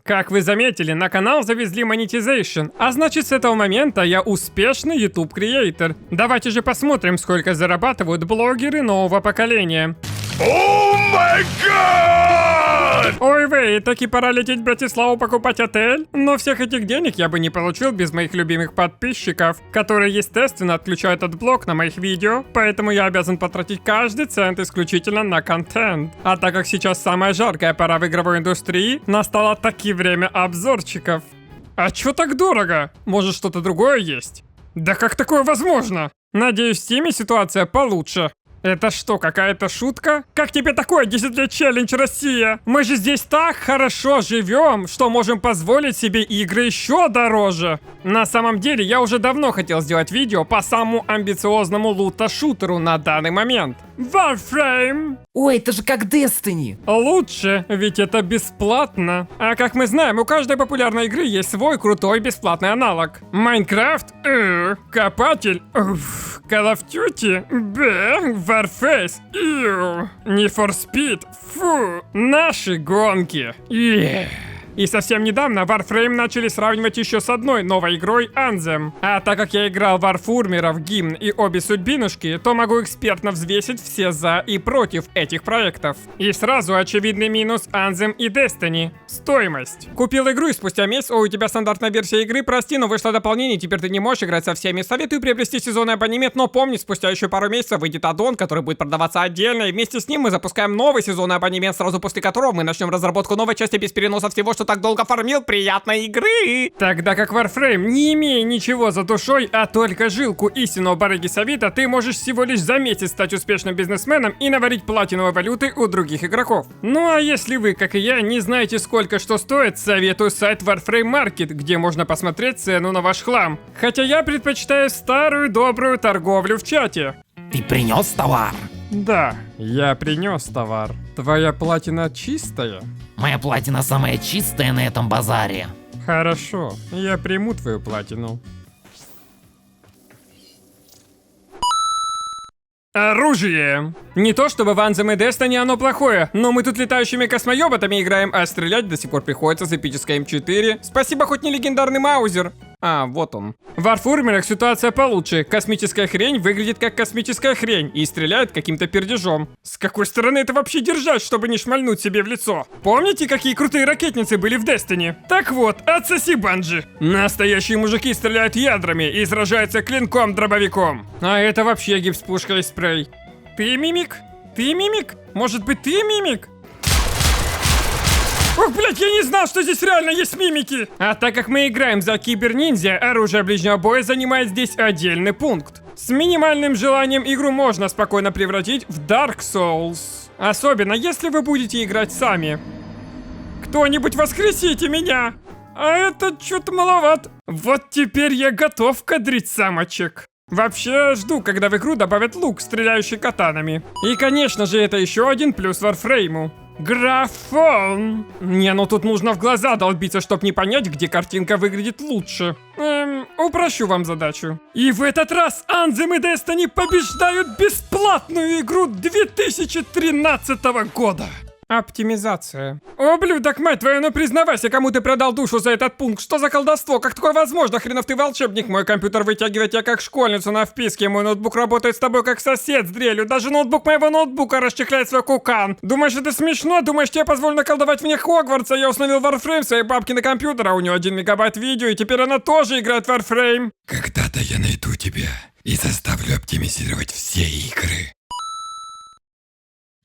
Как вы заметили, на канал завезли монетизейшн, а значит с этого момента я успешный YouTube креатор. Давайте же посмотрим, сколько зарабатывают блогеры нового поколения. О май гад! Ой, вей, таки пора лететь в Братиславу покупать отель? Но всех этих денег я бы не получил без моих любимых подписчиков, которые, естественно, отключают отблок на моих видео, поэтому я обязан потратить каждый цент исключительно на контент. А так как сейчас самая жаркая пора в игровой индустрии, настало таки время обзорчиков. А чё так дорого? Может, что-то другое есть? Да как такое возможно? Надеюсь, в Steam ситуация получше. Это что, какая-то шутка? Как тебе такой 10 лет челлендж, Россия? Мы же здесь так хорошо живем, что можем позволить себе игры еще дороже. На самом деле, я уже давно хотел сделать видео по самому амбициозному лута-шутеру на данный момент. Warframe! Ой, это же как Destiny. Лучше, ведь это бесплатно. А как мы знаем, у каждой популярной игры есть свой крутой бесплатный аналог. Майнкрафт? Копатель? Call of Duty? Warface? Need for Speed? Фу! Наши гонки! И совсем недавно Warframe начали сравнивать еще с одной новой игрой Anthem. А так как я играл в Warfurmerов, Гимн и обе судьбинушки, то могу экспертно взвесить все за и против этих проектов. И сразу очевидный минус Anthem и Destiny. Стоимость. Купил игру и спустя месяц, у тебя стандартная версия игры, прости, но вышло дополнение, теперь ты не можешь играть со всеми. Советую приобрести сезонный абонемент, но помни, спустя еще пару месяцев выйдет аддон, который будет продаваться отдельно, и вместе с ним мы запускаем новый сезонный абонемент, сразу после которого мы начнем разработку новой части без переноса всего, что так долго фармил приятной игры. Тогда как Warframe, не имея ничего за душой, а только жилку истинного барыги Савита, ты можешь всего лишь за месяц стать успешным бизнесменом и наварить платиновой валюты у других игроков. Ну а если вы, как и я, не знаете сколько что стоит, советую сайт Warframe Market, где можно посмотреть цену на ваш хлам. Хотя я предпочитаю старую добрую торговлю в чате. Ты принес товар? Да, я принес товар. Твоя платина чистая? Моя платина самая чистая на этом базаре. Хорошо, я приму твою платину. Оружие! Не то чтобы в Anthem и Destiny оно плохое, но мы тут летающими космоёботами играем, а стрелять до сих пор приходится с эпической М4. Спасибо, хоть не легендарный Маузер. А, вот он. В Warfurmerах ситуация получше. Космическая хрень выглядит как космическая хрень и стреляет каким-то пердежом. С какой стороны это вообще держать, чтобы не шмальнуть себе в лицо? Помните, какие крутые ракетницы были в Destiny? Так вот, отсоси, Банджи. Настоящие мужики стреляют ядрами и сражаются клинком-дробовиком. А это вообще гипс-пушка и спрей. Ты мимик? Ты мимик? Может быть, ты мимик? Ох, блять, я не знал, что здесь реально есть мимики! А так как мы играем за киберниндзя, оружие ближнего боя занимает здесь отдельный пункт. С минимальным желанием игру можно спокойно превратить в Dark Souls. Особенно, если вы будете играть сами. Кто-нибудь воскресите меня! А это что-то маловато. Вот теперь я готов кадрить самочек. Вообще, жду, когда в игру добавят лук, стреляющий катанами. И, конечно же, это еще один плюс Warframe. Графон! Не, ну тут нужно в глаза долбиться, чтоб не понять, где картинка выглядит лучше. Упрощу вам задачу. И в этот раз Anthem и Destiny побеждают бесплатную игру 2013 года. Оптимизация. Ублюдок, мать твою, ну признавайся, кому ты продал душу за этот пункт. Что за колдовство? Как такое возможно? Хренов ты волшебник. Мой компьютер вытягивает тебя как школьницу на вписке. Мой ноутбук работает с тобой как сосед с дрелью. Даже ноутбук моего ноутбука расчехляет свой кукан. Думаешь, это смешно? Думаешь, тебе позволено колдовать вне Хогвартса? Я установил Warframe своей бабки на компьютер, а у нее 1 мегабайт видео, и теперь она тоже играет в Warframe. Когда-то я найду тебя и заставлю оптимизировать все игры.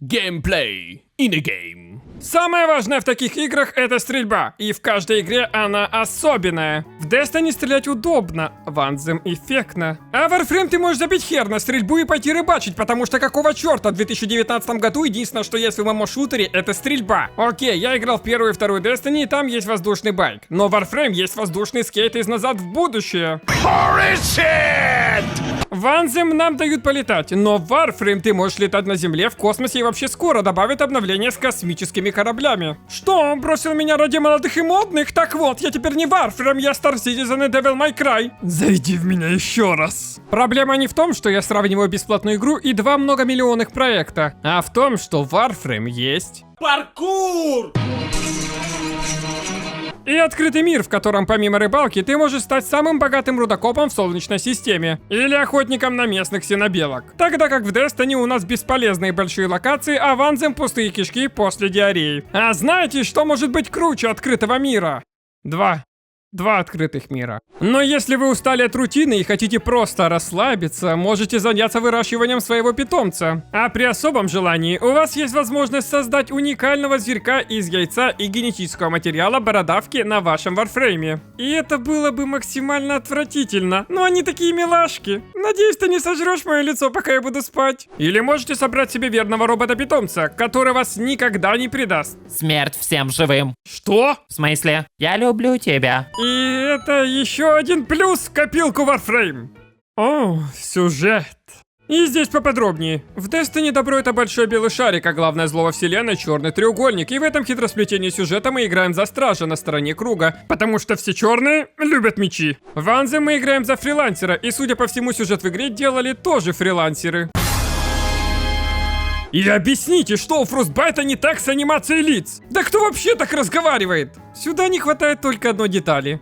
Gameplay in a game. Самое важное в таких играх — это стрельба, и в каждой игре она особенная. В Destiny стрелять удобно, в Anthem эффектно. А в Warframe ты можешь забить хер на стрельбу и пойти рыбачить, потому что какого черта в 2019 году единственное, что есть в ММО-шутере, это стрельба. Окей, я играл в первую и вторую Destiny, и там есть воздушный байк. Но в Warframe есть воздушный скейт из «Назад в будущее». В Anthem нам дают полетать, но в Warframe ты можешь летать на земле, в космосе, и вообще скоро добавят обновление с космическими кораблями. Что, он бросил меня ради молодых и модных? Так вот, я теперь не Warframe, я Star Citizen и Devil May Cry. Зайди в меня еще раз. Проблема не в том, что я сравниваю бесплатную игру и 2 многомиллионных проекта, а в том, что в Warframe есть... Паркур! И открытый мир, в котором помимо рыбалки ты можешь стать самым богатым рудокопом в Солнечной системе. Или охотником на местных синобелок. Тогда как в Destiny у нас бесполезные большие локации, а в Anthem пустые кишки после диареи. А знаете, что может быть круче открытого мира? Два открытых мира. Но если вы устали от рутины и хотите просто расслабиться, можете заняться выращиванием своего питомца. А при особом желании у вас есть возможность создать уникального зверька из яйца и генетического материала бородавки на вашем варфрейме. И это было бы максимально отвратительно, но они такие милашки. Надеюсь, ты не сожрешь мое лицо, пока я буду спать. Или можете собрать себе верного робота-питомца, который вас никогда не предаст. Смерть всем живым. Что? В смысле? Я люблю тебя. И это еще один плюс в копилку Warframe. О, сюжет. И здесь поподробнее. В Destiny добро это большой белый шарик, а главное зло во вселенной черный треугольник. И в этом хитросплетении сюжета мы играем за стража на стороне круга, потому что все черные любят мечи. В Anthem мы играем за фрилансера, и судя по всему сюжет в игре делали тоже фрилансеры. И объясните, что у Frostbite не так с анимацией лиц? Да кто вообще так разговаривает? Сюда не хватает только одной детали.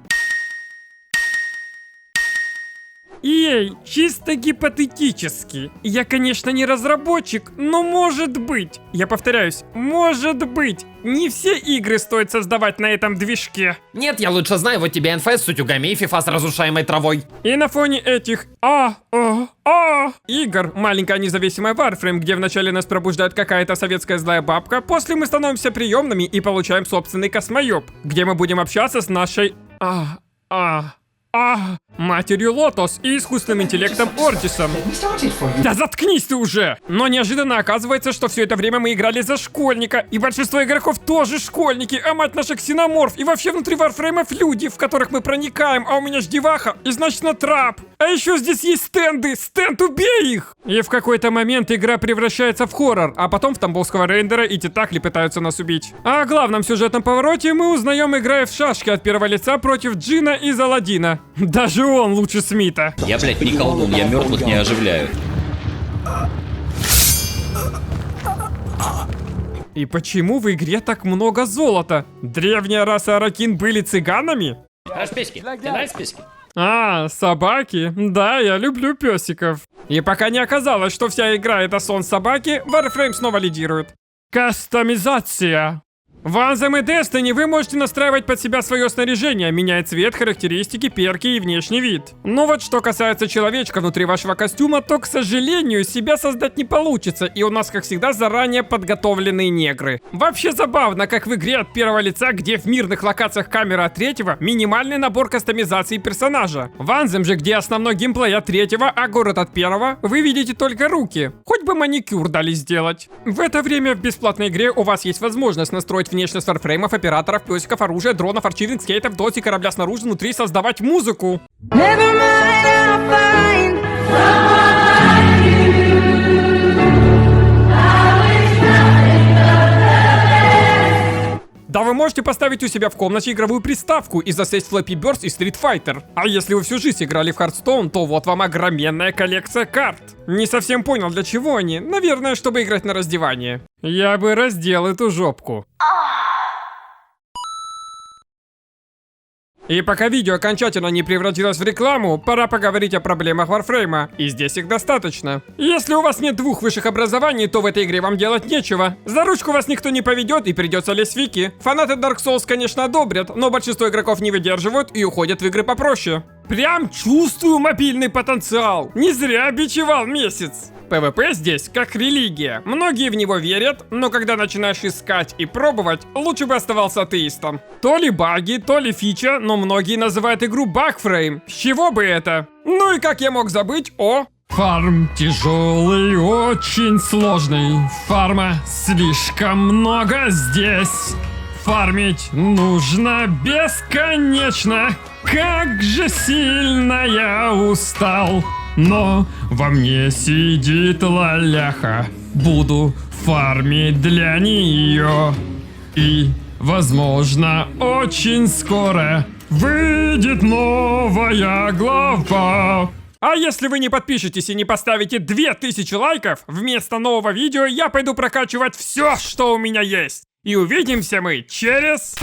Ей, чисто гипотетически. Я, конечно, не разработчик, но может быть. Я повторяюсь, может быть. Не все игры стоит создавать на этом движке. Нет, я лучше знаю, вот тебе НФС с утюгами и FIFA с разрушаемой травой. И на фоне этих игр, маленькая независимая Warframe, где вначале нас пробуждает какая-то советская злая бабка, после мы становимся приемными и получаем собственный космоёб, где мы будем общаться с нашей матерью Лотос и искусственным интеллектом Ортисом. Да заткнись ты уже! Но неожиданно оказывается, что все это время мы играли за школьника, и большинство игроков тоже школьники, а мать наша ксеноморф, и вообще внутри варфреймов люди, в которых мы проникаем, а у меня ж деваха, и значит на трап. А еще здесь есть стенды, убей их! И в какой-то момент игра превращается в хоррор, а потом в тамбовского рейндера и Титакли пытаются нас убить. А о главном сюжетном повороте мы узнаем, играя в шашки от первого лица против Джина из Аладдина. Даже он лучше Смита. Я, блядь, не колдун, я мертвых не оживляю. И почему в игре так много золота? Древняя раса Аракин были цыганами? Расписки. Ты знаешь списки? Собаки? Да, я люблю песиков. И пока не оказалось, что вся игра это сон собаки, Warframe снова лидирует. Кастомизация. В Anthem и Destiny вы можете настраивать под себя свое снаряжение, меняя цвет, характеристики, перки и внешний вид. Но вот что касается человечка внутри вашего костюма, то, к сожалению, себя создать не получится, и у нас, как всегда, заранее подготовленные негры. Вообще забавно, как в игре от первого лица, где в мирных локациях камера от третьего, минимальный набор кастомизации персонажа. В Anthem же, где основной геймплей от третьего, а город от первого, вы видите только руки. Хоть бы маникюр дали сделать. В это время в бесплатной игре у вас есть возможность настроить внешность варфреймов, операторов, песиков, оружия, дронов, арчивных, скейтов, доти, корабля снаружи, внутри создавать музыку. Да вы можете поставить у себя в комнате игровую приставку и засесть Flappy Bird и Street Fighter. А если вы всю жизнь играли в Hearthstone, то вот вам огроменная коллекция карт. Не совсем понял, для чего они. Наверное, чтобы играть на раздевание. Я бы раздел эту жопку. И пока видео окончательно не превратилось в рекламу, пора поговорить о проблемах Warframe. И здесь их достаточно. Если у вас нет 2 высших образований, то в этой игре вам делать нечего. За ручку вас никто не поведет и придется лезть в вики. Фанаты Dark Souls, конечно, одобрят, но большинство игроков не выдерживают и уходят в игры попроще. Прям чувствую мобильный потенциал. Не зря бичевал месяц. ПВП здесь как религия. Многие в него верят, но когда начинаешь искать и пробовать, лучше бы оставался атеистом. То ли баги, то ли фича, но многие называют игру багфрейм. С чего бы это? Ну и как я мог забыть о... Фарм тяжелый, очень сложный. Фарма слишком много здесь. Фармить нужно бесконечно. Как же сильно я устал. Но во мне сидит лоляха. Буду фармить для нее. И, возможно, очень скоро выйдет новая глава. А если вы не подпишетесь и не поставите 2000 лайков, вместо нового видео я пойду прокачивать все, что у меня есть. И увидимся мы через...